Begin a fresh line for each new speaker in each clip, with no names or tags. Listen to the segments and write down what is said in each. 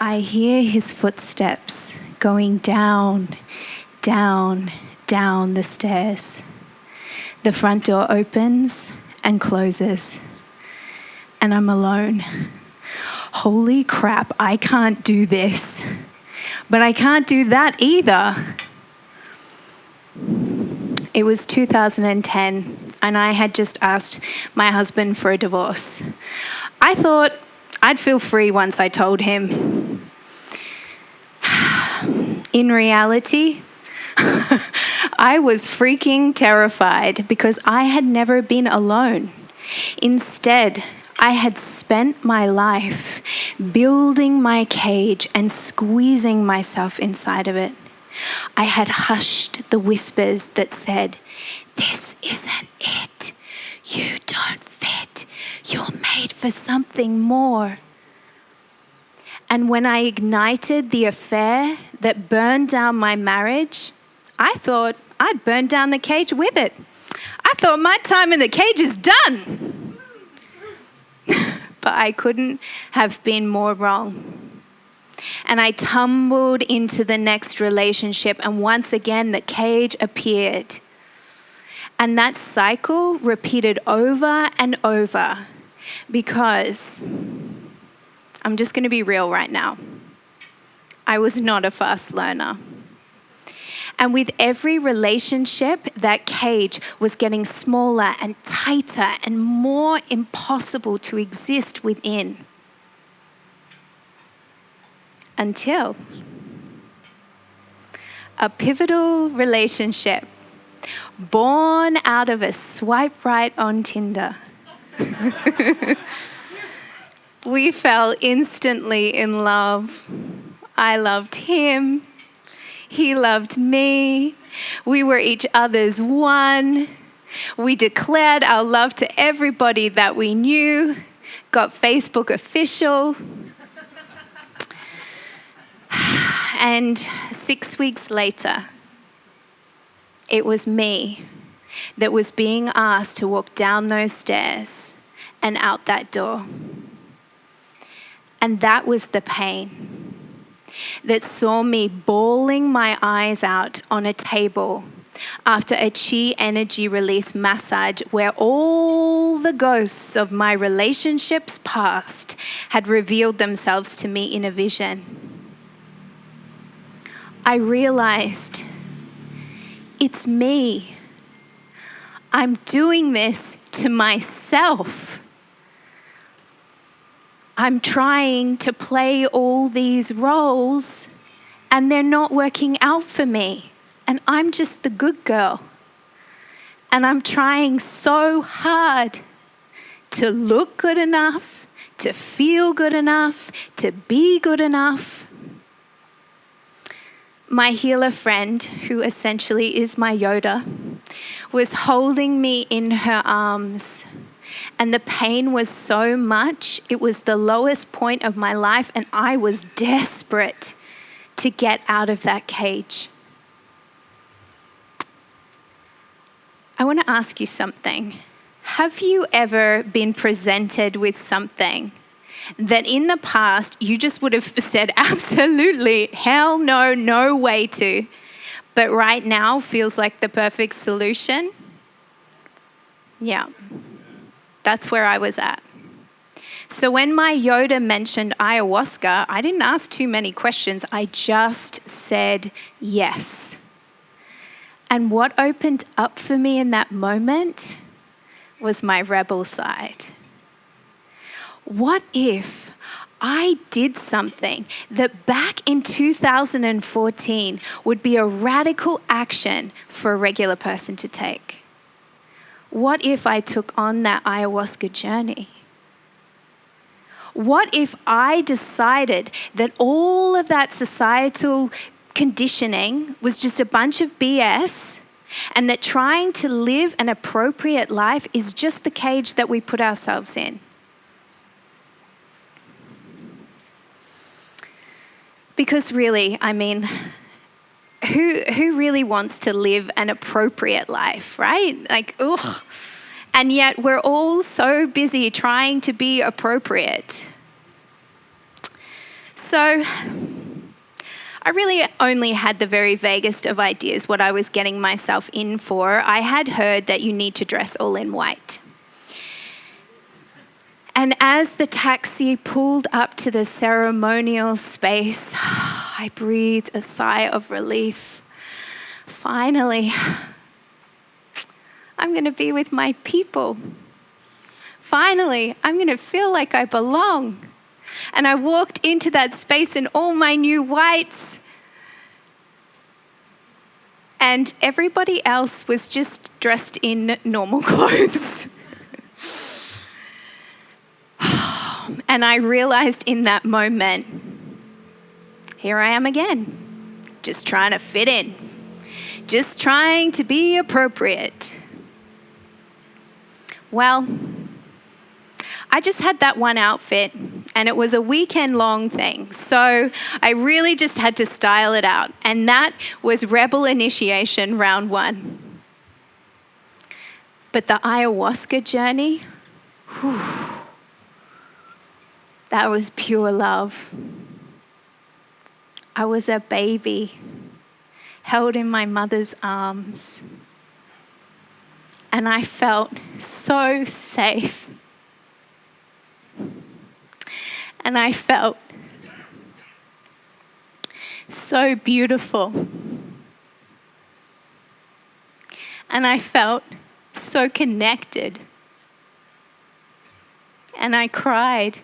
I hear his footsteps going down, down, down the stairs. The front door opens and closes, and I'm alone. Holy crap, I can't do this. But I can't do that either. It was 2010, and I had just asked my husband for a divorce. I thought I'd feel free once I told him. In reality, I was freaking terrified because I had never been alone. Instead, I had spent my life building my cage and squeezing myself inside of it. I had hushed the whispers that said, "This isn't it. You don't fit. You're made for something more." And when I ignited the affair that burned down my marriage, I thought I'd burn down the cage with it. I thought my time in the cage is done. But I couldn't have been more wrong. And I tumbled into the next relationship, and once again the cage appeared. And that cycle repeated over and over because, I'm just going to be real right now, I was not a fast learner. And with every relationship, that cage was getting smaller and tighter and more impossible to exist within. Until a pivotal relationship born out of a swipe right on Tinder. We fell instantly in love. I loved him. He loved me. We were each other's one. We declared our love to everybody that we knew. Got Facebook official. And 6 weeks later, it was me that was being asked to walk down those stairs and out that door. And that was the pain that saw me bawling my eyes out on a table after a chi energy release massage where all the ghosts of my relationships past had revealed themselves to me in a vision. I realized it's me. I'm doing this to myself. I'm trying to play all these roles and they're not working out for me. And I'm just the good girl. And I'm trying so hard to look good enough, to feel good enough, to be good enough. My healer friend, who essentially is my Yoda, was holding me in her arms. And the pain was so much, it was the lowest point of my life, and I was desperate to get out of that cage. I want to ask you something. Have you ever been presented with something that in the past you just would have said absolutely, hell no, no way to, but right now feels like the perfect solution? Yeah. That's where I was at. So when my Yoda mentioned ayahuasca, I didn't ask too many questions. I just said yes. And what opened up for me in that moment was my rebel side. What if I did something that back in 2014 would be a radical action for a regular person to take? What if I took on that ayahuasca journey? What if I decided that all of that societal conditioning was just a bunch of BS and that trying to live an appropriate life is just the cage that we put ourselves in? Because really, I mean, who really wants to live an appropriate life, right? Like, ugh. And yet we're all so busy trying to be appropriate. So So I really only had the very vaguest of ideas what I was getting myself in for. I had heard that you need to dress all in white. And as the taxi pulled up to the ceremonial space, I breathed a sigh of relief. Finally, I'm going to be with my people. Finally, I'm going to feel like I belong. And I walked into that space in all my new whites. And everybody else was just dressed in normal clothes. And I realized in that moment, here I am again, just trying to fit in, just trying to be appropriate. Well, I just had that one outfit, and it was a weekend-long thing. So I really just had to style it out. And that was Rebel Initiation round 1. But the ayahuasca journey, that was pure love. I was a baby, held in my mother's arms. And I felt so safe. And I felt so beautiful. And I felt so connected. And I cried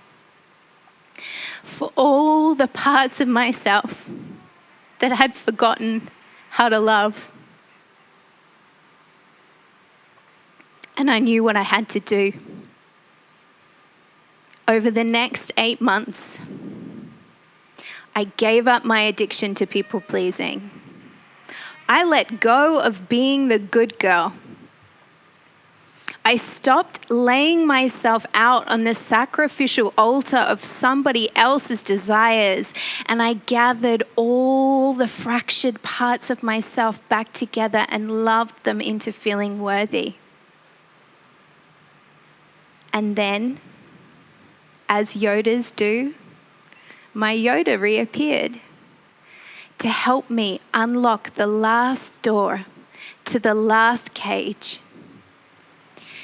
for all the parts of myself that had forgotten how to love. And I knew what I had to do. Over the next 8 months, I gave up my addiction to people pleasing. I let go of being the good girl. I stopped laying myself out on the sacrificial altar of somebody else's desires, and I gathered all the fractured parts of myself back together and loved them into feeling worthy. And then, as Yodas do, my Yoda reappeared to help me unlock the last door to the last cage.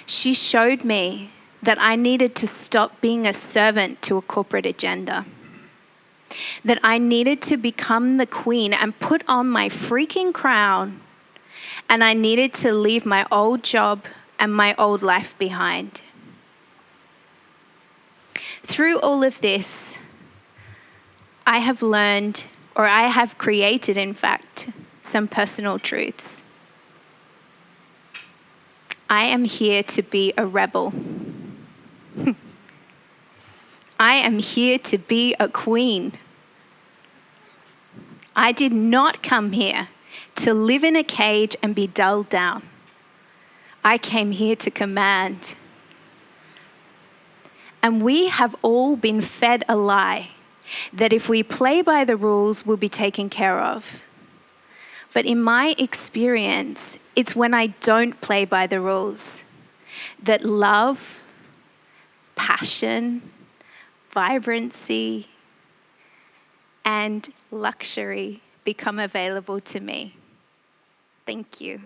She showed me that I needed to stop being a servant to a corporate agenda, that I needed to become the queen and put on my freaking crown, and I needed to leave my old job and my old life behind. Through all of this, I have learned, or I have created, in fact, some personal truths. I am here to be a rebel. I am here to be a queen. I did not come here to live in a cage and be dulled down. I came here to command. And we have all been fed a lie that if we play by the rules, we'll be taken care of. But in my experience, it's when I don't play by the rules that love, passion, vibrancy, and luxury become available to me. Thank you.